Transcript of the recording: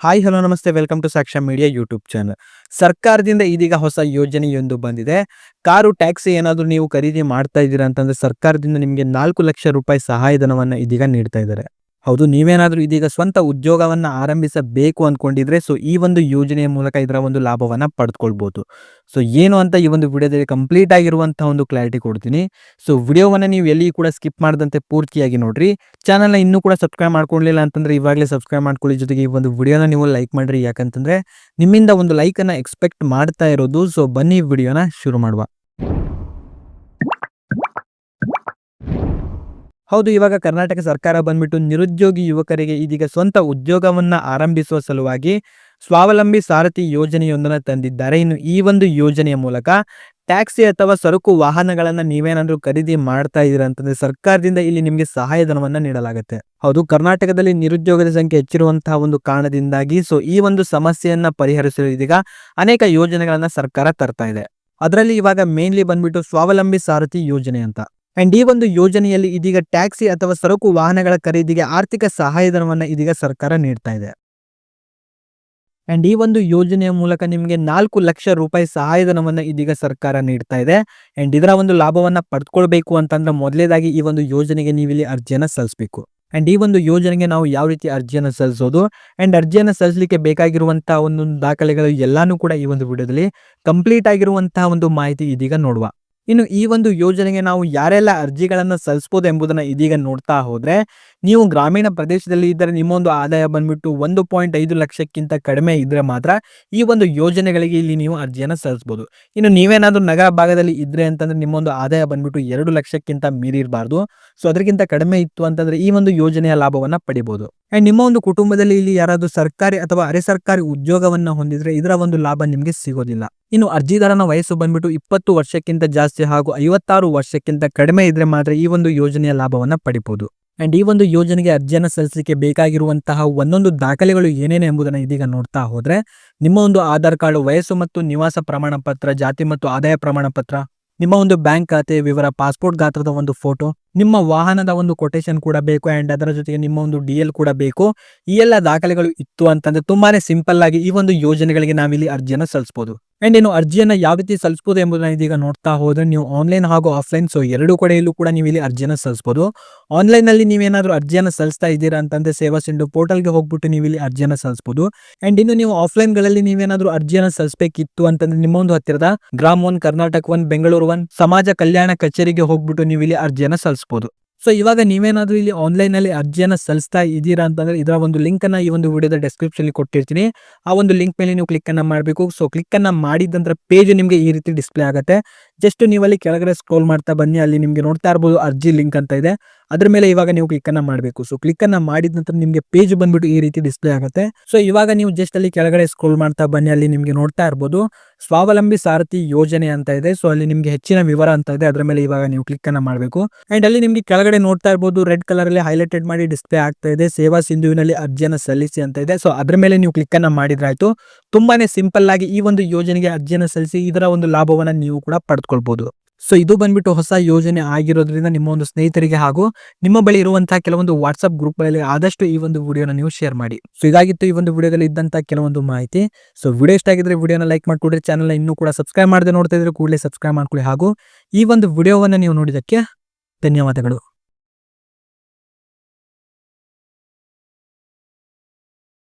Hi hello ನಮಸ್ತೆ welcome to ಸಾಕ್ಷ್ಯ media YouTube channel. ಸರ್ಕಾರದಿಂದ ಇದೀಗ ಹೊಸ ಯೋಜನೆಯೊಂದು ಬಂದಿದೆ. ಕಾರು ಟ್ಯಾಕ್ಸಿ ಏನಾದರೂ ನೀವು ಖರೀದಿ ಮಾಡ್ತಾ ಇದ್ದೀರಾ ಅಂತಂದ್ರೆ ಸರ್ಕಾರದಿಂದ ನಿಮಗೆ 4 ಲಕ್ಷ ರೂಪಾಯಿ ಸಹಾಯಧನವನ್ನು ಇದೀಗ ನೀಡ್ತಾ ಇದ್ದಾರೆ. ಹೌದು, ನೀವೇನಾದರೂ ಇದೀಗ ಸ್ವಂತ ಉದ್ಯೋಗವನ್ನ ಆರಂಭಿಸಬೇಕು ಅಂದ್ಕೊಂಡಿದ್ರೆ ಈ ಒಂದು ಯೋಜನೆಯ ಮೂಲಕ ಇದರ ಒಂದು ಲಾಭವನ್ನ ಪಡೆದುಕೊಳ್ಬಹುದು. ಏನು ಅಂತ ಈ ಒಂದು ವಿಡಿಯೋದಲ್ಲಿ ಕಂಪ್ಲೀಟ್ ಆಗಿರುವಂತಹ ಒಂದು ಕ್ಲಾರಿಟಿ ಕೊಡ್ತೀನಿ. ವಿಡಿಯೋವನ್ನ ನೀವು ಎಲ್ಲಿ ಕೂಡ ಸ್ಕಿಪ್ ಮಾಡದಂತೆ ಪೂರ್ತಿಯಾಗಿ ನೋಡ್ರಿ. ಚಾನಲ್ನ ಇನ್ನೂ ಕೂಡ ಸಬ್ಸ್ಕ್ರೈಬ್ ಮಾಡ್ಕೊಳ್ಳಿಲ್ಲ ಅಂತಂದ್ರೆ ಇವಾಗಲೇ ಸಬ್ಸ್ಕ್ರೈಬ್ ಮಾಡ್ಕೊಳ್ಳಿ. ಜೊತೆಗೆ ಈ ಒಂದು ವಿಡಿಯೋನ ನೀವು ಲೈಕ್ ಮಾಡ್ರಿ, ಯಾಕಂತಂದ್ರೆ ನಿಮ್ಮಿಂದ ಒಂದು ಲೈಕ್ ಅನ್ನ ಎಕ್ಸ್ಪೆಕ್ಟ್ ಮಾಡ್ತಾ ಇರೋದು. ಬನ್ನಿ ವಿಡಿಯೋನ ಶುರು ಮಾಡುವ. ಹೌದು, ಇವಾಗ ಕರ್ನಾಟಕ ಸರ್ಕಾರ ಬಂದ್ಬಿಟ್ಟು ನಿರುದ್ಯೋಗಿ ಯುವಕರಿಗೆ ಇದೀಗ ಸ್ವಂತ ಉದ್ಯೋಗವನ್ನ ಆರಂಭಿಸುವ ಸಲುವಾಗಿ ಸ್ವಾವಲಂಬಿ ಸಾರಥಿ ಯೋಜನೆಯೊಂದನ್ನು ತಂದಿದ್ದಾರೆ. ಇನ್ನು ಈ ಒಂದು ಯೋಜನೆಯ ಮೂಲಕ ಟ್ಯಾಕ್ಸಿ ಅಥವಾ ಸರಕು ವಾಹನಗಳನ್ನ ನೀವೇನಾದ್ರೂ ಖರೀದಿ ಮಾಡ್ತಾ ಇದ್ದೀರಾ ಅಂತಂದ್ರೆ ಸರ್ಕಾರದಿಂದ ಇಲ್ಲಿ ನಿಮಗೆ ಸಹಾಯಧನವನ್ನ ನೀಡಲಾಗುತ್ತೆ. ಹೌದು, ಕರ್ನಾಟಕದಲ್ಲಿ ನಿರುದ್ಯೋಗದ ಸಂಖ್ಯೆ ಹೆಚ್ಚಿರುವಂತಹ ಒಂದು ಕಾರಣದಿಂದಾಗಿ ಈ ಒಂದು ಸಮಸ್ಯೆಯನ್ನ ಪರಿಹರಿಸಲು ಇದೀಗ ಅನೇಕ ಯೋಜನೆಗಳನ್ನ ಸರ್ಕಾರ ತರ್ತಾ ಇದೆ. ಅದರಲ್ಲಿ ಇವಾಗ ಮೇನ್ಲಿ ಬಂದ್ಬಿಟ್ಟು ಸ್ವಾವಲಂಬಿ ಸಾರಥಿ ಯೋಜನೆ ಅಂತ. ಅಂಡ್ ಈ ಒಂದು ಯೋಜನೆಯಲ್ಲಿ ಇದೀಗ ಟ್ಯಾಕ್ಸಿ ಅಥವಾ ಸರಕು ವಾಹನಗಳ ಖರೀದಿಗೆ ಆರ್ಥಿಕ ಸಹಾಯಧನವನ್ನ ಇದೀಗ ಸರ್ಕಾರ ನೀಡ್ತಾ ಇದೆ. ಅಂಡ್ ಈ ಒಂದು ಯೋಜನೆಯ ಮೂಲಕ ನಿಮಗೆ 4 ಲಕ್ಷ ರೂಪಾಯಿ ಸಹಾಯಧನವನ್ನ ಇದೀಗ ಸರ್ಕಾರ ನೀಡ್ತಾ ಇದೆ. ಅಂಡ್ ಇದರ ಒಂದು ಲಾಭವನ್ನ ಪಡೆದುಕೊಳ್ಬೇಕು ಅಂತಂದ್ರೆ ಮೊದಲೇದಾಗಿ ಈ ಒಂದು ಯೋಜನೆಗೆ ನೀವು ಇಲ್ಲಿ ಅರ್ಜಿಯನ್ನ ಸಲ್ಲಿಸಬೇಕು. ಅಂಡ್ ಈ ಒಂದು ಯೋಜನೆಗೆ ನಾವು ಯಾವ ರೀತಿ ಅರ್ಜಿಯನ್ನು ಸಲ್ಲಿಸೋದು ಅಂಡ್ ಅರ್ಜಿಯನ್ನು ಸಲ್ಲಿಸಲಿಕ್ಕೆ ಬೇಕಾಗಿರುವಂತಹ ಒಂದು ದಾಖಲೆಗಳು ಎಲ್ಲಾನು ಕೂಡ ಈ ಒಂದು ವಿಡಿಯೋದಲ್ಲಿ ಕಂಪ್ಲೀಟ್ ಆಗಿರುವಂತಹ ಒಂದು ಮಾಹಿತಿ ಇದೀಗ ನೋಡುವ. ಇನ್ನು ಈ ಒಂದು ಯೋಜನೆಗೆ ನಾವು ಯಾರೆಲ್ಲ ಅರ್ಜಿಗಳನ್ನು ಸಲ್ಲಿಸಬಹುದು ಎಂಬುದನ್ನ ಇದೀಗ ನೋಡ್ತಾ ಹೋದ್ರೆ, ನೀವು ಗ್ರಾಮೀಣ ಪ್ರದೇಶದಲ್ಲಿ ಇದ್ದರೆ ನಿಮ್ಮ ಒಂದು ಆದಾಯ ಬಂದ್ಬಿಟ್ಟು 1.5 ಲಕ್ಷಕ್ಕಿಂತ ಕಡಿಮೆ ಇದ್ರೆ ಮಾತ್ರ ಈ ಒಂದು ಯೋಜನೆಗಳಿಗೆ ಇಲ್ಲಿ ನೀವು ಅರ್ಜಿಯನ್ನು ಸಲ್ಲಿಸಬಹುದು. ಇನ್ನು ನೀವೇನಾದ್ರೂ ನಗರ ಭಾಗದಲ್ಲಿ ಇದ್ರೆ ಅಂತಂದ್ರೆ ನಿಮ್ಮ ಒಂದು ಆದಾಯ ಬಂದ್ಬಿಟ್ಟು 2 ಲಕ್ಷಕ್ಕಿಂತ ಮೀರಿ ಇರಬಾರ್ದು. ಅದಕ್ಕಿಂತ ಕಡಿಮೆ ಇತ್ತು ಅಂತಂದ್ರೆ ಈ ಒಂದು ಯೋಜನೆಯ ಲಾಭವನ್ನ ಪಡಿಬಹುದು. ಅಂಡ್ ನಿಮ್ಮ ಒಂದು ಕುಟುಂಬದಲ್ಲಿ ಇಲ್ಲಿ ಯಾರಾದ್ರೂ ಸರ್ಕಾರಿ ಅಥವಾ ಅರೆ ಸರ್ಕಾರಿ ಉದ್ಯೋಗವನ್ನ ಹೊಂದಿದ್ರೆ ಇದರ ಒಂದು ಲಾಭ ನಿಮಗೆ ಸಿಗೋದಿಲ್ಲ. ಇನ್ನು ಅರ್ಜಿದಾರನ ವಯಸ್ಸು ಬಂದ್ಬಿಟ್ಟು 20 ವರ್ಷಕ್ಕಿಂತ ಜಾಸ್ತಿ ಹಾಗೂ 56 ವರ್ಷಕ್ಕಿಂತ ಕಡಿಮೆ ಇದ್ರೆ ಮಾತ್ರ ಈ ಒಂದು ಯೋಜನೆಯ ಲಾಭವನ್ನ ಪಡಿಬಹುದು. ಅಂಡ್ ಈ ಒಂದು ಯೋಜನೆಗೆ ಅರ್ಜಿಯನ್ನು ಸಲ್ಲಿಸಲಿಕ್ಕೆ ಬೇಕಾಗಿರುವಂತಹ ಒಂದೊಂದು ದಾಖಲೆಗಳು ಏನೇನು ಎಂಬುದನ್ನು ಇದೀಗ ನೋಡ್ತಾ ಹೋದ್ರೆ, ನಿಮ್ಮ ಒಂದು ಆಧಾರ್ ಕಾರ್ಡ್, ವಯಸ್ಸು ಮತ್ತು ನಿವಾಸ ಪ್ರಮಾಣ ಪತ್ರ, ಜಾತಿ ಮತ್ತು ಆದಾಯ ಪ್ರಮಾಣ ಪತ್ರ, ನಿಮ್ಮ ಒಂದು ಬ್ಯಾಂಕ್ ಖಾತೆ ವಿವರ, ಪಾಸ್ಪೋರ್ಟ್ ಗಾತ್ರದ ಒಂದು ಫೋಟೋ, ನಿಮ್ಮ ವಾಹನದ ಒಂದು ಕೊಟೇಶನ್ ಕೂಡ ಬೇಕು ಅಂಡ್ ಅದರ ಜೊತೆಗೆ ನಿಮ್ಮ ಒಂದು DL ಕೂಡ ಬೇಕು. ಈ ಎಲ್ಲ ದಾಖಲೆಗಳು ಇತ್ತು ಅಂತಂದ್ರೆ ತುಂಬಾನೇ ಸಿಂಪಲ್ ಆಗಿ ಈ ಒಂದು ಯೋಜನೆಗಳಿಗೆ ನಾವಿಲ್ಲಿ ಅರ್ಜಿಯನ್ನು ಸಲ್ಲಿಸಬಹುದು. ಅಂಡ್ ಇನ್ನು ಅರ್ಜಿಯನ್ನ ಯಾವ ರೀತಿ ಸಲ್ಲಿಸಬಹುದು ಎಂಬುದನ್ನ ಇದೀಗ ನೋಡ್ತಾ ಹೋದ್ರೆ, ನೀವು ಆನ್ಲೈನ್ ಹಾಗೂ ಆಫ್ಲೈನ್ ಎರಡೂ ಕಡೆಯಲ್ಲೂ ಕೂಡ ನೀವು ಇಲ್ಲಿ ಅರ್ಜಿಯನ್ನು ಸಲ್ಲಿಸಬಹುದು. ಆನ್ಲೈನ್ ನಲ್ಲಿ ನೀವೇನಾದ್ರೂ ಅರ್ಜಿಯನ್ನು ಸಲ್ಲಿಸ್ತಾ ಇದ್ದೀರಾ ಅಂತಂದ್ರೆ ಸೇವಾ ಸಿಂಧು ಪೋರ್ಟಲ್ಗೆ ಹೋಗ್ಬಿಟ್ಟು ನೀವು ಇಲ್ಲಿ ಅರ್ಜಿಯನ್ನು ಸಲ್ಲಿಸಬಹುದು. ಅಂಡ್ ಇನ್ನು ನೀವು ಆಫ್ಲೈನ್ ಗಳಲ್ಲಿ ನೀವೇನಾದ್ರೂ ಅರ್ಜಿಯನ್ನು ಸಲ್ಲಿಸಬೇಕಿತ್ತು ಅಂತಂದ್ರೆ ನಿಮ್ಮ ಒಂದು ಹತ್ತಿರದ ಗ್ರಾಮ್ 1, ಕರ್ನಾಟಕ 1, ಬೆಂಗಳೂರು 1 ಸಮಾಜ ಕಲ್ಯಾಣ ಕಚೇರಿಗೆ ಹೋಗ್ಬಿಟ್ಟು ನೀವು ಇಲ್ಲಿ ಅರ್ಜಿಯನ್ನು ಸಲ್ಲಿಸಬಹುದು. ಇವಾಗ ನೀವೇನಾದ್ರೂ ಇಲ್ಲಿ ಆನ್ಲೈನ್ ನಲ್ಲಿ ಅರ್ಜಿಯನ್ನು ಸಲ್ಲಿಸ್ತಾ ಇದ್ದೀರಾ ಅಂತಂದ್ರೆ ಇದರ ಒಂದು ಲಿಂಕ್ ಅನ್ನ ಈ ಒಂದು ವಿಡಿಯೋದ ಡಿಸ್ಕ್ರಿಪ್ಷನ್ ಕೊಟ್ಟಿರ್ತೀನಿ. ಆ ಒಂದು ಲಿಂಕ್ ಮೇಲೆ ನೀವು ಕ್ಲಿಕ್ ಅನ್ನ ಮಾಡಬೇಕು. ಕ್ಲಿಕ್ ಅನ್ನ ಮಾಡಿದ ನಂತರ ಪೇಜ್ ನಿಮಗೆ ಈ ರೀತಿ ಡಿಸ್ಪ್ಲೇ ಆಗುತ್ತೆ. ಜಸ್ಟ್ ನೀವು ಅಲ್ಲಿ ಕೆಳಗಡೆ ಸ್ಕ್ರೋಲ್ ಮಾಡ್ತಾ ಬನ್ನಿ, ಅಲ್ಲಿ ನಿಮಗೆ ನೋಡ್ತಾ ಇರಬಹುದು ಅರ್ಜಿ ಲಿಂಕ್ ಅಂತ ಇದೆ. ಅದ್ರ ಮೇಲೆ ಇವಾಗ ನೀವು ಕ್ಲಿಕ್ ಅನ್ನ ಮಾಡಬೇಕು. ಕ್ಲಿಕ್ ಅನ್ನ ಮಾಡಿದ ನಂತರ ನಿಮಗೆ ಪೇಜ್ ಬಂದ್ಬಿಟ್ಟು ಈ ರೀತಿ ಡಿಸ್ಪ್ಲೇ ಆಗುತ್ತೆ. ಇವಾಗ ನೀವು ಜಸ್ಟ್ ಅಲ್ಲಿ ಕೆಳಗಡೆ ಸ್ಕ್ರೋಲ್ ಮಾಡ್ತಾ ಬನ್ನಿ, ಅಲ್ಲಿ ನಿಮಗೆ ನೋಡ್ತಾ ಇರಬಹುದು ಸ್ವಾವಲಂಬಿ ಸಾರಥಿ ಯೋಜನೆ ಅಂತ ಇದೆ. ಅಲ್ಲಿ ನಿಮಗೆ ಹೆಚ್ಚಿನ ವಿವರ ಅಂತ ಇದೆ. ಅದ್ರ ಮೇಲೆ ಇವಾಗ ನೀವು ಕ್ಲಿಕ್ ಅನ್ನ ಮಾಡಬೇಕು. ಅಂಡ್ ಅಲ್ಲಿ ನಿಮಗೆ ಕೆಳಗಡೆ ನೋಡ್ತಾ ಇರಬಹುದು ರೆಡ್ ಕಲರ್ ಅಲ್ಲಿ ಹೈಲೈಟೆಡ್ ಮಾಡಿ ಡಿಸ್ಪ್ಲೇ ಆಗ್ತಾ ಇದೆ, ಸೇವಾ ಸಿಂಧುವಿನಲ್ಲಿ ಅರ್ಜಿಯನ್ನು ಸಲ್ಲಿಸಿ ಅಂತ ಇದೆ. ಅದ್ರ ಮೇಲೆ ನೀವು ಕ್ಲಿಕ್ ಅನ್ನ ಮಾಡಿದ್ರೆ ಆಯ್ತು. ತುಂಬಾನೇ ಸಿಂಪಲ್ ಆಗಿ ಈ ಒಂದು ಯೋಜನೆಗೆ ಅರ್ಜಿಯನ್ನು ಸಲ್ಲಿಸಿ ಇದರ ಒಂದು ಲಾಭವನ್ನ ನೀವು ಕೂಡ ಪಡೆದುಕೊಳ್ಬಹುದು. ಇದು ಬಂದ್ಬಿಟ್ಟು ಹೊಸ ಯೋಜನೆ ಆಗಿರೋದ್ರಿಂದ ನಿಮ್ಮ ಒಂದು ಸ್ನೇಹಿತರಿಗೆ ಹಾಗೂ ನಿಮ್ಮ ಬಳಿ ಇರುವಂತಹ ಕೆಲವೊಂದು ವಾಟ್ಸ್ಆಪ್ ಗ್ರೂಪ್ ಗಳಲ್ಲಿ ಆದಷ್ಟು ಈ ಒಂದು ವಿಡಿಯೋನ ನೀವು ಶೇರ್ ಮಾಡಿ. ಇದಾಗಿತ್ತು ಈ ಒಂದು ವಿಡಿಯೋದಲ್ಲಿ ಇದ್ದಂತ ಕೆಲವೊಂದು ಮಾಹಿತಿ. ವಿಡಿಯೋ ಇಷ್ಟ ಆಗಿದ್ರೆ ವಿಡಿಯೋನ ಲೈಕ್ ಮಾಡ್ಕೊಡ್ರಿ. ಚಾನಲ್ ಇನ್ನೂ ಕೂಡ ಸಬ್ಸ್ಕ್ರೈಬ್ ಮಾಡದೆ ನೋಡ್ತಾ ಇದ್ರೆ ಕೂಡಲೇ ಸಬ್ಸ್ಕ್ರೈಬ್ ಮಾಡ್ಕೊಳ್ಳಿ. ಹಾಗೂ ಈ ಒಂದು ವಿಡಿಯೋವನ್ನ ನೀವು ನೋಡಿದಕ್ಕೆ ಧನ್ಯವಾದಗಳು.